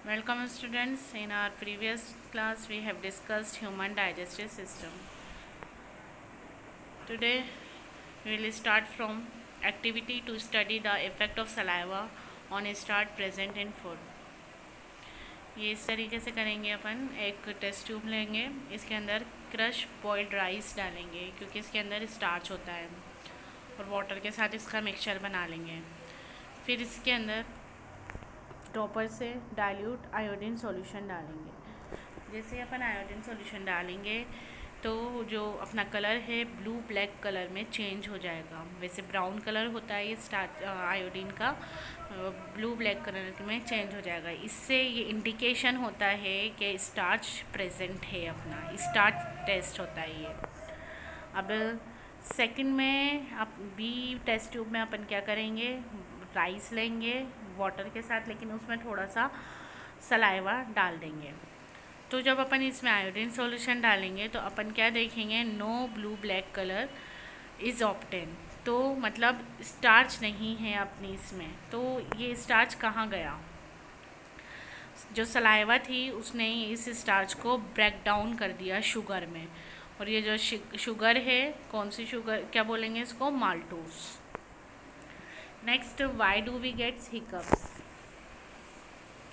Welcome students. In our previous class we have discussed human digestive system. Today we will start from activity to study the effect of saliva on starch present in food. ये इस तरीके से करेंगे। अपन एक test tube लेंगे, इसके अंदर crush boiled rice डालेंगे क्योंकि इसके अंदर स्टार्च होता है, और वाटर के साथ इसका मिक्सचर बना लेंगे। फिर इसके अंदर ड्रॉपर से डाइल्यूट आयोडीन सॉल्यूशन डालेंगे। जैसे अपन आयोडीन सॉल्यूशन डालेंगे तो जो अपना कलर है ब्लू ब्लैक कलर में चेंज हो जाएगा। वैसे ब्राउन कलर होता है ये आयोडीन का, ब्लू ब्लैक कलर में चेंज हो जाएगा। इससे ये इंडिकेशन होता है कि स्टार्च प्रेजेंट है, अपना स्टार्च टेस्ट होता है ये। अब सेकंड में अब बी टेस्ट ट्यूब में अपन क्या करेंगे, राइस लेंगे वाटर के साथ, लेकिन उसमें थोड़ा सा सलाइवा डाल देंगे। तो जब अपन इसमें आयोडीन सॉल्यूशन डालेंगे तो अपन क्या देखेंगे, no blue black colour is obtain. तो मतलब स्टार्च नहीं है अपनी इसमें। तो ये स्टार्च कहाँ गया? जो सलाइवा थी उसने इस स्टार्च को ब्रेक डाउन कर दिया शुगर में, और ये जो शुगर है, कौन सी शुगर, क्या बोलेंगे इसको, maltose. Next, why do we gets hiccups?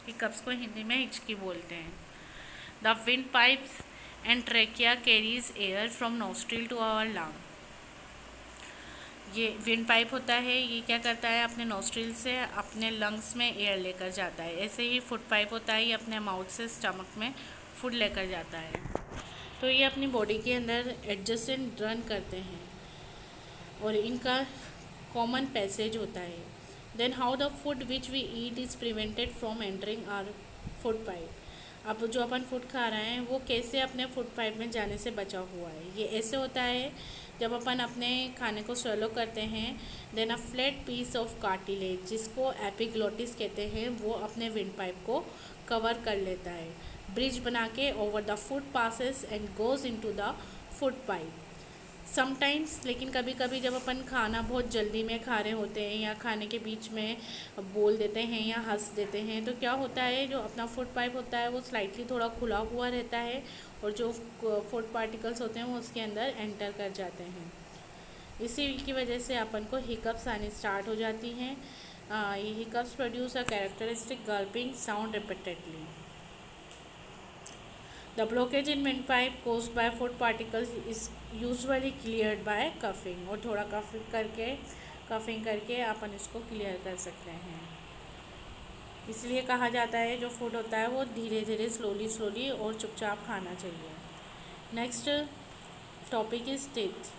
Hiccups को हिंदी में हिचकी बोलते हैं। The wind pipes and trachea carries air from nostril to our lung. ये विंड पाइप होता है, ये क्या करता है, अपने नोस्ट्रिल से अपने लंग्स में एयर लेकर जाता है। ऐसे ही फूड पाइप होता है, ये अपने माउथ से स्टमक में फूड लेकर जाता है। तो ये अपनी बॉडी के अंदर एडजस्टेंट रन करते हैं और इनका कॉमन पैसेज होता है। Then how the food which we eat is prevented from entering our food pipe. अब जो अपन फूड खा रहे हैं वो कैसे अपने फूड पाइप में जाने से बचा हुआ है। ये ऐसे होता है जब अपन अपने खाने को स्वेलो करते हैं, then a flat piece of cartilage, जिसको एपिग्लोटिस कहते हैं, वो अपने विंड पाइप को कवर कर लेता है। ब्रिज बना के over the food passes and goes into the food pipe. Sometimes, लेकिन कभी कभी जब अपन खाना बहुत जल्दी में खा रहे होते हैं या खाने के बीच में बोल देते हैं या हंस देते हैं, तो क्या होता है, जो अपना फूड पाइप होता है वो स्लाइटली थोड़ा खुला हुआ रहता है और जो फूड पार्टिकल्स होते हैं वो उसके अंदर एंटर कर जाते हैं। इसी की वजह से अपन को हिकअप्स आनी स्टार्ट हो जाती हैं। ये hiccups produce a characteristic गल्पिंग sound repeatedly. The blockage in windpipe caused by food particles is usually cleared by coughing। और थोड़ा कफिंग करके अपन इसको क्लियर कर सकते हैं। इसलिए कहा जाता है जो फूड होता है वो धीरे धीरे स्लोली और चुपचाप खाना चाहिए। Next topic is teeth.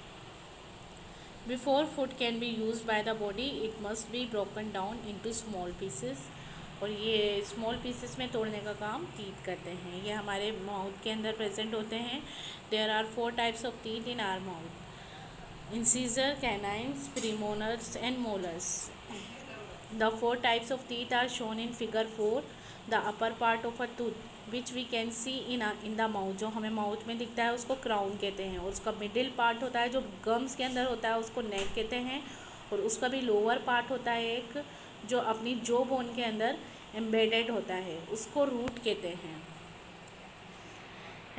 Before food can be use by the body it must be broken down into small pieces. और ये स्मॉल पीसेस में तोड़ने का काम टीथ करते हैं। ये हमारे माउथ के अंदर प्रेजेंट होते हैं। There are 4 types of teeth in our mouth: incisor, canines, premolars and molars. The 4 types of teeth are shown in figure 4। The upper part of a tooth which we can see in the mouth, जो हमें mouth में दिखता है उसको crown कहते हैं, और उसका मिडिल पार्ट होता है जो गम्स के अंदर होता है उसको नेक कहते हैं, और उसका भी लोअर पार्ट होता है एक जो अपनी जो बोन के अंदर एम्बेडेड होता है, उसको रूट कहते हैं।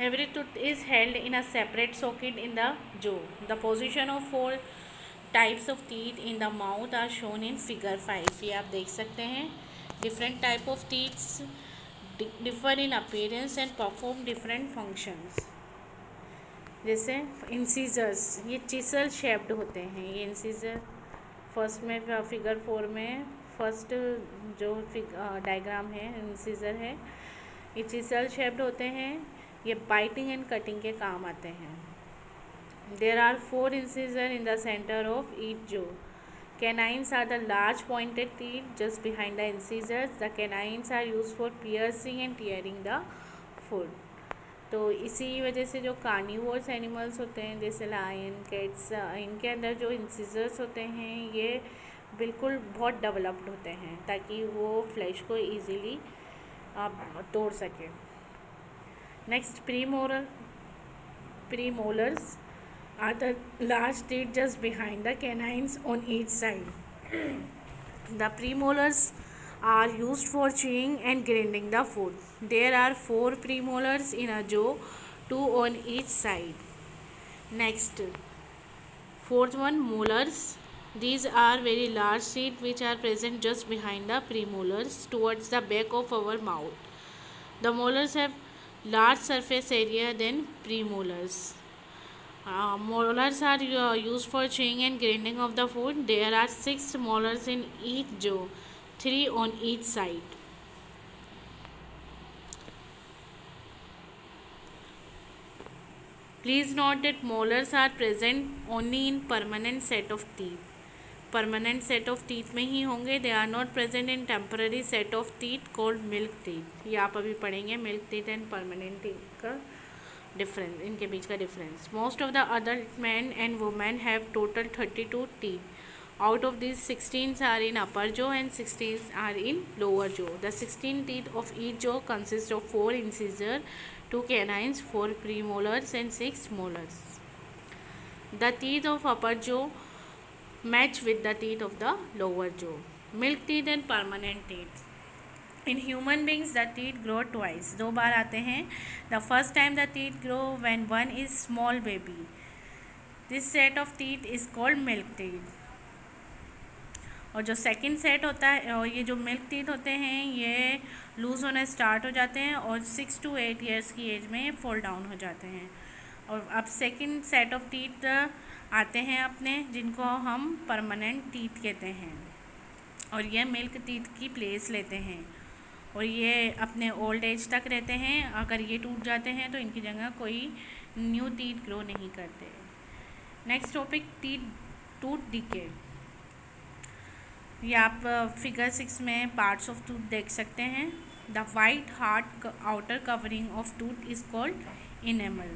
Every tooth is held in a separate socket in the jaw. The position of 4 types of teeth in the mouth are shown in figure 5। ये आप देख सकते हैं। Different type of teeths differ in appearance and perform different functions. जैसे incisors, ये chisel shaped होते हैं। ये इंसीजर फर्स्ट में फिगर 4 में फर्स्ट जो डायग्राम है इंसीजर है, ये चिसल शेप्ड होते हैं। ये बाइटिंग एंड कटिंग के काम आते हैं। There are 4 incisor in the centre of each jaw. Canines are the large pointed teeth just behind the incisors. The canines are use for piercing and tearing the food. तो इसी वजह से जो carnivores animals होते हैं जैसे lion, cats, इनके अंदर जो इंसीजर्स होते हैं ये बिल्कुल बहुत डेवलप्ड होते हैं ताकि वो फ्लैश को इजीली आप तोड़ सकें। Next, premolars are the large teeth just behind the canines on each side. The premolars are used for chewing and grinding the food. There are 4 premolars in a jaw, 2 on each side. Next, fourth one, molars. These are very large teeth which are present just behind the premolars towards the back of our mouth. The molars have large surface area than premolars. Molars are used for chewing and grinding of the food. There are 6 molars in each jaw, 3 on each side. Please note that molars are present only in permanent set of teeth. Permanent set of teeth में ही होंगे. They are not present in temporary set of teeth called milk teeth. ये आप अभी पढ़ेंगे milk teeth and permanent teeth का difference, इनके बीच का difference. Most of the adult man and women have total 32 teeth. Out of these, 16 are in upper jaw and 16 are in lower jaw. The 16 teeth of each jaw consist of 4 incisors, 2 canines, 4 premolars and 6 molars. The teeth of upper jaw match with the teeth of the lower jaw. Milk teeth and permanent teeth. In human beings, the teeth grow twice. 2 बार आते हैं. The first time the teeth grow when one is small baby. This set of teeth is called milk teeth. और जो second set होता है, और ये जो milk teeth होते हैं ये लूज़ होना स्टार्ट हो जाते हैं और 6 to 8 ईयर्स की एज में फॉल डाउन हो जाते हैं. और अब सेकंड सेट ऑफ टीथ आते हैं अपने, जिनको हम परमानेंट टीथ कहते हैं, और ये मिल्क टीथ की प्लेस लेते हैं और ये अपने ओल्ड एज तक रहते हैं. अगर ये टूट जाते हैं तो इनकी जगह कोई न्यू टीथ ग्रो नहीं करते. Next topic, tooth decay. ये आप फिगर 6 में पार्ट्स ऑफ टूथ देख सकते हैं. The white hard outer covering of tooth is called enamel.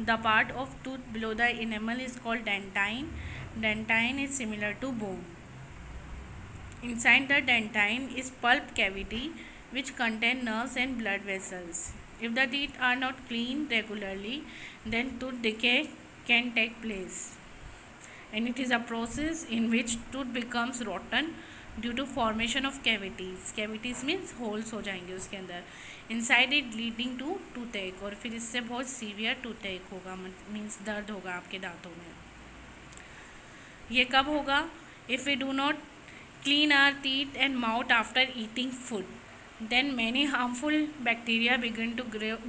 The part of tooth below the enamel is called dentine. Dentine is similar to bone. Inside the dentine is pulp cavity which contain nerves and blood vessels. If the teeth are not cleaned regularly, then tooth decay can take place. And it is a process in which tooth becomes rotten due to formation of cavities. Cavities means holes हो जाएंगे उसके अंदर. Inside it leading to toothache, और फिर इससे बहुत severe toothache होगा, means दर्द होगा आपके दांतों में. ये कब होगा? If we do not clean our teeth and mouth after eating food, then many harmful bacteria begin to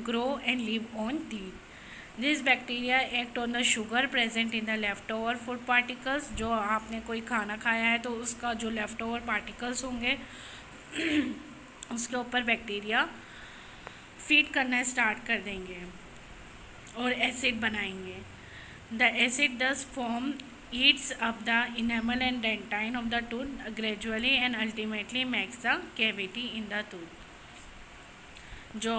grow and live on teeth. These bacteria act on the sugar present in the leftover food particles. जो आपने कोई खाना खाया है तो उसका जो leftover particles होंगे उसके ऊपर बैक्टीरिया फीड करना स्टार्ट कर देंगे और एसिड बनाएंगे. The acid thus form eats up the enamel and dentine of the tooth gradually and ultimately makes the cavity in the tooth. जो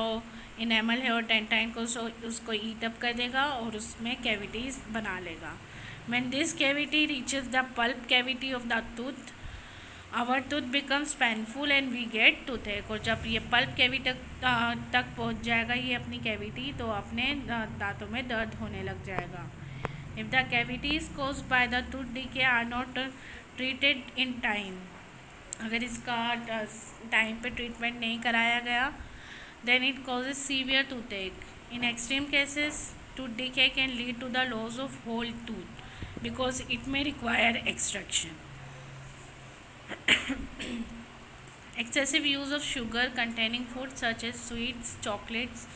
enamel है और dentine को उसको eat up कर देगा और उसमें cavities बना लेगा. When this cavity reaches the pulp cavity of the tooth, our tooth becomes painful and we get toothache. और जब ये pulp cavity तक पहुँच जाएगा ये अपनी cavity, तो अपने दांतों में दर्द होने लग जाएगा. If the cavities caused by the tooth decay are not treated in time, अगर इसका टाइम पे ट्रीटमेंट नहीं कराया गया, then it causes severe toothache. In extreme cases, tooth decay can lead to the loss of whole tooth because it may require extraction. Excessive use of sugar containing food such as sweets, chocolates,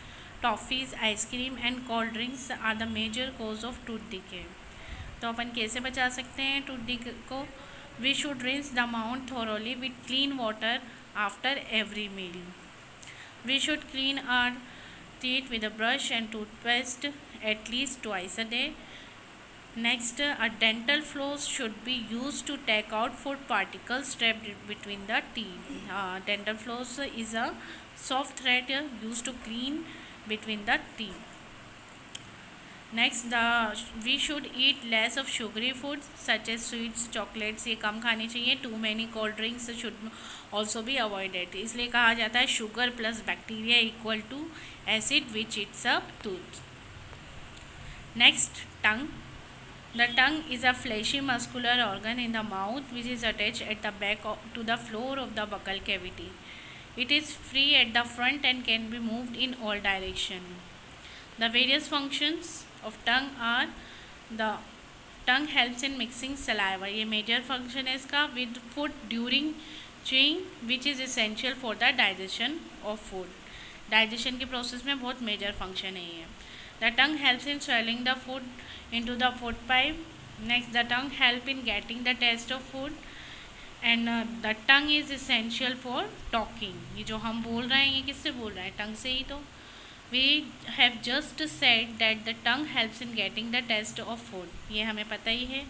toffees, ice cream and cold drinks are the major cause of tooth decay. तो अपन कैसे बचा सकते हैं tooth decay को? We should rinse the mouth thoroughly with clean water after every meal. We should clean our teeth with a brush and toothpaste at least twice a day. Next, a dental floss should be use to take out food particles trapped between the teeth. Dental floss is a soft thread used to clean between the teeth. Next, we should eat less of sugary foods such as sweets, chocolates. ये कम खानी चाहिए. Too many cold drinks should also be avoided. इसलिए कहा जाता है sugar plus bacteria equal to acid which eats up tooth. Next, tongue. The tongue is a fleshy muscular organ in the mouth which is attached at the back to the floor of the buccal cavity. It is free at the front and can be moved in all directions. The various functions of tongue are the tongue helps in mixing saliva. ये major function है इसका with food during chewing which is essential for the digestion of food. Digestion के process में बहुत major function है ये. The tongue helps in swallowing the food into the food pipe. Next, the tongue help in getting the taste of food. And the tongue is essential for talking. ये जो हम बोल रहे हैं ये किससे बोल रहे हैं? टंग से ही तो. We have just said that the tongue helps in getting the taste of food. ये हमें पता ही है.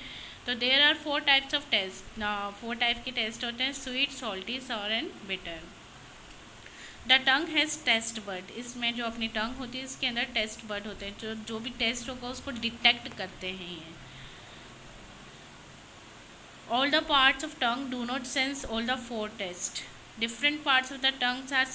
तो there are 4 types of taste. 4 type के टेस्ट होते हैं: sweet, salty, sour and bitter. The tongue has taste bud. इसमें जो अपनी टंग होती है इसके अंदर टेस्ट बर्ड होते हैं जो भी टेस्ट होगा उसको डिटेक्ट करते हैं ये. All the parts of tongue do not sense all the 4 taste. Different parts of the tongues are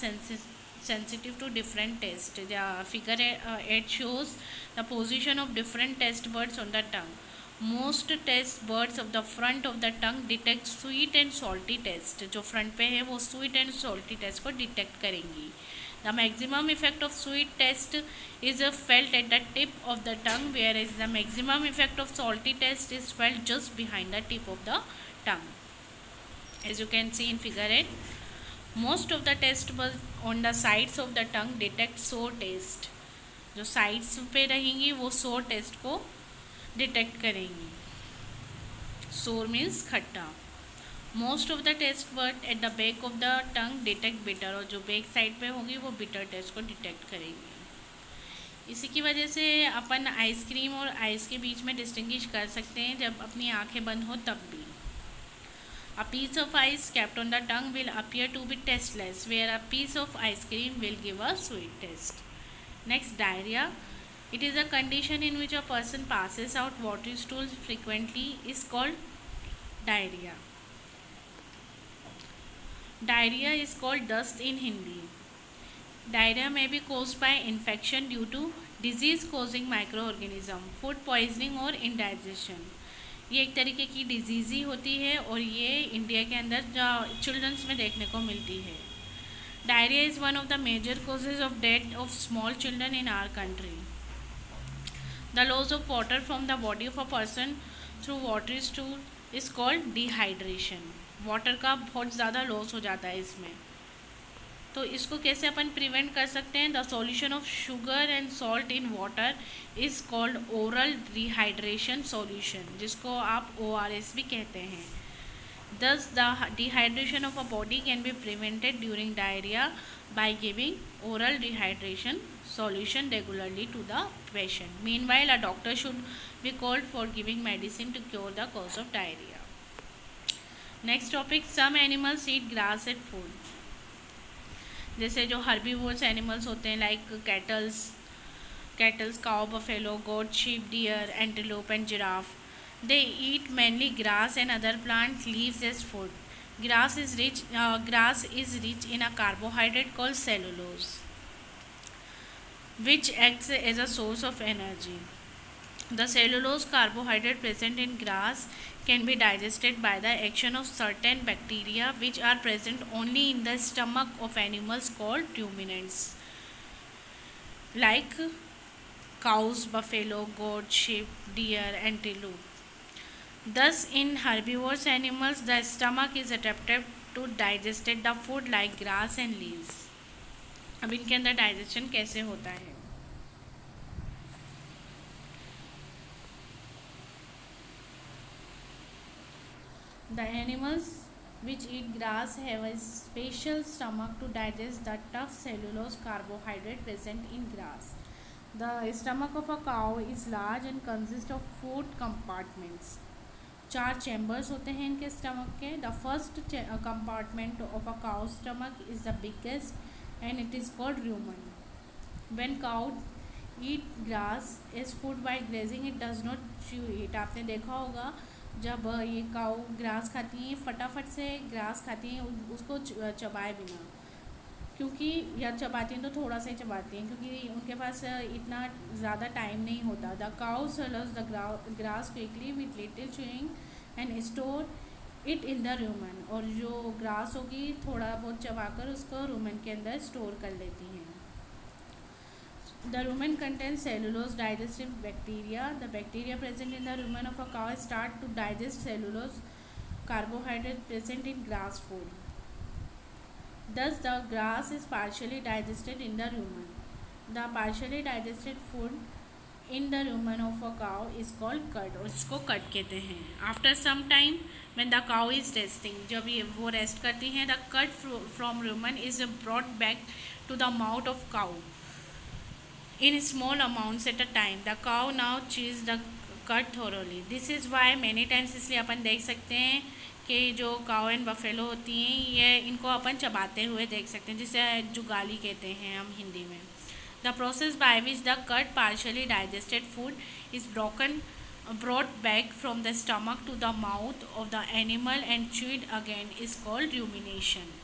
sensitive to different taste. The figure 8 shows the position of different taste buds on the tongue. Most taste buds of the front of the tongue detect sweet and salty taste. जो front पे है वो sweet and salty taste को detect करेंगी. The maximum effect of sweet taste is felt at the tip of the tongue, whereas the maximum effect of salty taste is felt just behind the tip of the tongue. As you can see in figure 8, most of the taste buds on the sides of the tongue detect sour taste. जो sides पे रहेंगी वो sour taste को detect करेंगी. सोर means खट्टा. Most of the taste bud at the back of the tongue detect bitter. और जो बैक साइड पे होगी वो बिटर टेस्ट को डिटेक्ट करेंगी. इसी की वजह से अपन आइसक्रीम और आइस के बीच में डिस्टिंग्विश कर सकते हैं जब अपनी आंखें बंद हो तब भी. A piece of ice kept on the tongue will appear to be tasteless, where a piece of ice cream will give a sweet taste. Next, diarrhoea. It is a condition in which a person passes out watery stools frequently is called diarrhea. Diarrhea is called dust in Hindi. Diarrhea may be caused by infection due to disease causing microorganism, food poisoning और indigestion. ये एक तरीके की disease ही होती है और ये India के अंदर चिल्ड्रंस में देखने को मिलती है. Diarrhea is one of the major causes of death of small children in our country. The loss of water from the body of a person through watery stool is called dehydration. Water का बहुत ज़्यादा loss हो जाता है इसमें. तो इसको कैसे अपन प्रिवेंट कर सकते हैं? The solution of sugar and salt in water is called oral dehydration solution, जिसको आप ORS भी कहते हैं. Thus, the dehydration of a body can be prevented during diarrhea by giving oral dehydration solution regularly to the patient. Meanwhile, a doctor should be called for giving medicine to cure the cause of diarrhea. Next topic, some animals eat grass and food. जैसे जो herbivores animals होते हैं like cattles, cow, buffalo, goat, sheep, deer, antelope and giraffe. They eat mainly grass and other plant leaves as food. Grass is rich in a carbohydrate called cellulose, which acts as a source of energy. The cellulose carbohydrate present in grass can be digested by the action of certain bacteria which are present only in the stomach of animals called ruminants, like cows, buffalo, goat, sheep, deer, antelope. Thus, in herbivorous animals, the stomach is adapted to digest the food like grass and leaves. अब इनके अंदर digestion कैसे होता है? The animals which eat grass have a special stomach to digest the tough cellulose carbohydrate present in grass. The stomach of a cow is large and consists of 4 compartments. 4 chambers होते हैं इनके stomach के. The first compartment of a cow stomach is the biggest and it is called rumen. When cow eat grass as food by grazing it does not chew it. आपने देखा होगा जब ये cow grass खाती हैं फटाफट से ग्रास खाती हैं उसको चबाए बिना. क्योंकि या चबाती हैं तो थोड़ा सा ही चबाती हैं, क्योंकि उनके पास इतना ज़्यादा टाइम नहीं होता. The cow swallows the grass quickly with little chewing and store it in the Roman. और जो ग्रास होगी थोड़ा बहुत चबाकर उसको रूमन के अंदर स्टोर कर लेती हैं. The rumen contains cellulose digestive bacteria. The bacteria present in the rumen of a cow start to digest cellulose carbohydrate present in grass food. Thus, the grass is partially digested in the rumen. The partially digested food in the rumen of a cow is called cud. और इसको cud कहते हैं. After some time, when the cow is resting, जब ये वो rest करती हैं, the cud from rumen is brought back to the mouth of cow in small amounts at a time. The cow now chews the cud thoroughly. This is why many times, इसलिए अपन देख सकते हैं कि जो cow and buffalo होती हैं ये इनको अपन चबाते हुए देख सकते हैं, जिसे जुगाली कहते हैं हम हिंदी में. The process by which the cud partially digested food is brought back from the stomach to the mouth of the animal and chewed again is called rumination.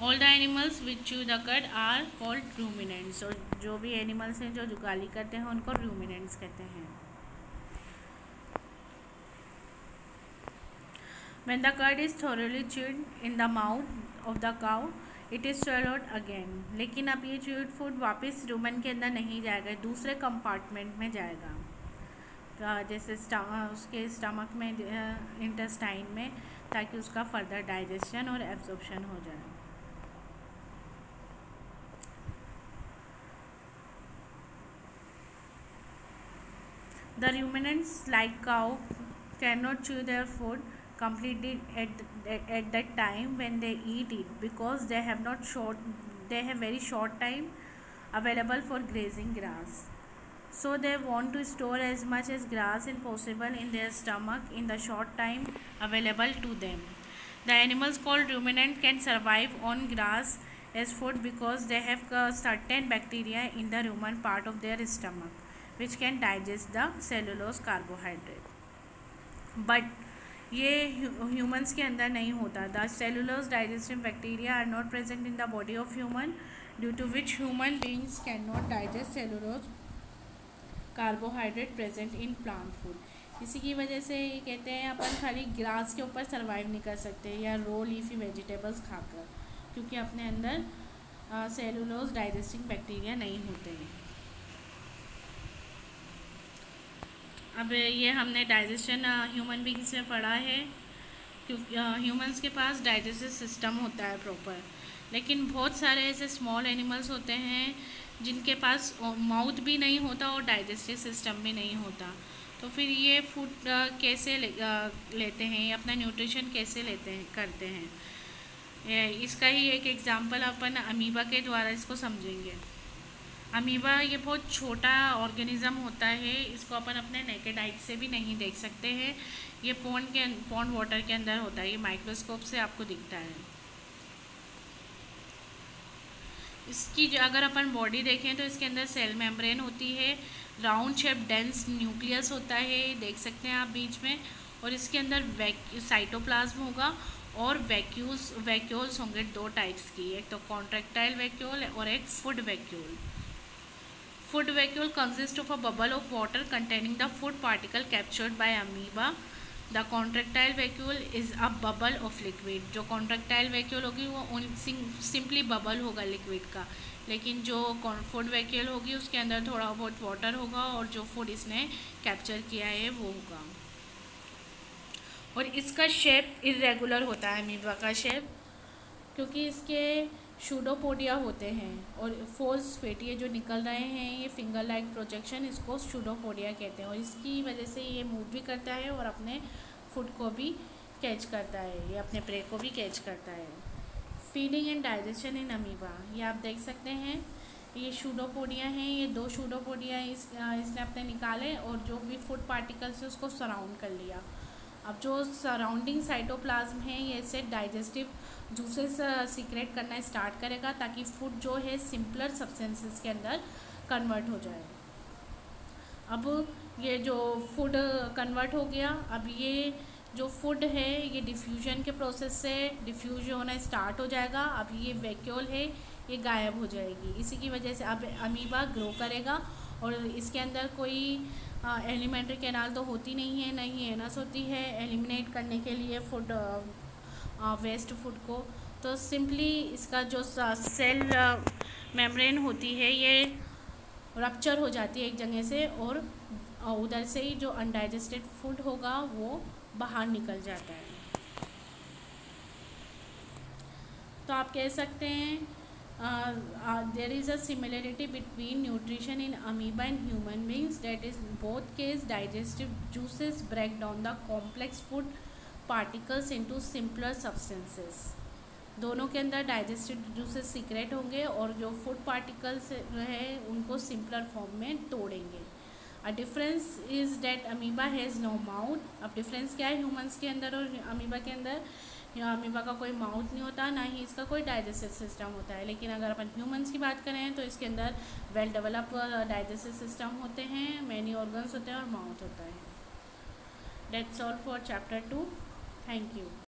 All the animals which chew the cud are called ruminants. और जो भी animals हैं जो जुगाली करते हैं उनको ruminants कहते हैं. When the cud is thoroughly chewed in the mouth of the cow, it is swallowed again. लेकिन अब ये chewed food वापस रूमन के अंदर नहीं जाएगा, दूसरे कंपार्टमेंट में जाएगा, जैसे उसके स्टमक में, इंटेस्टाइन में, ताकि उसका फर्दर डाइजेशन और एब्जॉर्प्शन हो जाए. The ruminants, like cow, cannot chew their food completely at that time when they eat it, because they have very short time available for grazing grass. So they want to store as much as grass as possible in their stomach in the short time available to them. The animals called ruminant can survive on grass as food because they have certain bacteria in the rumen part of their stomach which can digest the cellulose carbohydrate. But ये humans के अंदर नहीं होता. The cellulose digestive bacteria are not present in the body of human, due to which human beings cannot digest cellulose carbohydrate present in plant food. इसी की वजह से ये कहते हैं अपन खाली ग्रास के ऊपर सर्वाइव नहीं कर सकते या रो लीफी वेजिटेबल्स खाकर, क्योंकि अपने अंदर सेलुलोज डाइजेस्टिंग बैक्टीरिया नहीं होते हैं. अब ये हमने डाइजेशन ह्यूमन बींग्स में पढ़ा है, क्योंकि ह्यूमंस के पास डाइजेस्टिव सिस्टम होता है प्रॉपर, लेकिन बहुत सारे ऐसे स्मॉल एनिमल्स होते हैं जिनके पास माउथ भी नहीं होता और डाइजेस्टिव सिस्टम भी नहीं होता. तो फिर ये फूड कैसे लेते हैं, अपना न्यूट्रिशन कैसे करते हैं. इसका ही एक एग्जांपल अपन अमीबा के द्वारा इसको समझेंगे. अमीबा ये बहुत छोटा ऑर्गेनिज्म होता है, इसको अपन अपने नेकेड आई से भी नहीं देख सकते हैं. ये पॉन्ड वाटर के अंदर होता है, ये माइक्रोस्कोप से आपको दिखता है. इसकी अगर अपन बॉडी देखें तो इसके अंदर सेल मेम्ब्रेन होती है, राउंड शेप डेंस न्यूक्लियस होता है, देख सकते हैं आप बीच में, और इसके अंदर साइटोप्लाज्म होगा और वैक्यूल्स होंगे दो टाइप्स की, एक तो कॉन्ट्रैक्टाइल वैक्यूल और एक food vacuole. Food vacuole consists of a bubble of water containing the food particle captured by amoeba. The contractile vacuole is a bubble of liquid. जो contractile vacuole होगी वो सिंपली बबल होगा liquid का, लेकिन जो food vacuole होगी उसके अंदर थोड़ा बहुत वाटर होगा और जो फूड इसने कैप्चर किया है वो होगा. और इसका शेप इरेगुलर होता है अमीबा का शेप, क्योंकि इसके शूडोपोडिया होते हैं और फोर्स फेटिए जो निकल रहे हैं, ये फिंगर लाइक प्रोजेक्शन, इसको शूडोपोडिया कहते हैं. और इसकी वजह से ये मूव भी करता है और अपने फूड को भी कैच करता है, ये अपने प्रे को भी कैच करता है. Feeding and digestion in amoeba, ये आप देख सकते हैं, ये शूडोपोडिया हैं, ये दो शूडोपोडिया इसने अपने निकाले और जो भी फूड पार्टिकल्स है उसको सराउंड कर लिया. अब जो सराउंडिंग साइटोप्लाज्म है ये इससे डाइजेस्टिव जूसेस सीक्रेट करना स्टार्ट करेगा ताकि फूड जो है सिंपलर सब्सटेंसेस के अंदर कन्वर्ट हो जाए. अब ये जो फूड कन्वर्ट हो गया, अब ये जो फूड है ये डिफ्यूजन के प्रोसेस से डिफ्यूज होना स्टार्ट हो जाएगा। अभी ये वैक्यूल है ये गायब हो जाएगी, इसी की वजह से अब अमीबा ग्रो करेगा और इसके अंदर कोई एलिमेंट्री कैनाल तो होती नहीं है, नहीं एनस होती है एलिमिनेट करने के लिए फूड वेस्ट फूड को। तो सिंपली इसका जो सेल मेम्ब्रेन होती है ये रप्चर हो जाती है एक जगह से और उधर से ही जो अनडाइजेस्टेड फूड होगा वो बाहर निकल जाता है। तो आप कह सकते हैं there is a similarity between nutrition in amoeba and human beings, that is both case digestive juices break down the complex food particles into simpler substances. दोनों के अंदर डाइजेस्टिव जूसेस सीक्रेट होंगे और जो फूड पार्टिकल्स है उनको simpler form में तोड़ेंगे। A difference is that amoeba has no mouth. अब डिफरेंस क्या है ह्यूमंस के अंदर और अमीबा के अंदर? अमीबा का कोई माउथ नहीं होता, ना ही इसका कोई डाइजेस्टिव सिस्टम होता है। लेकिन अगर अपन ह्यूमंस की बात करें तो इसके अंदर वेल डेवलप डाइजेस्टिव सिस्टम होते हैं, मैनी ऑर्गन्स होते हैं और माउथ होता है। That's all for chapter 2। Thank you.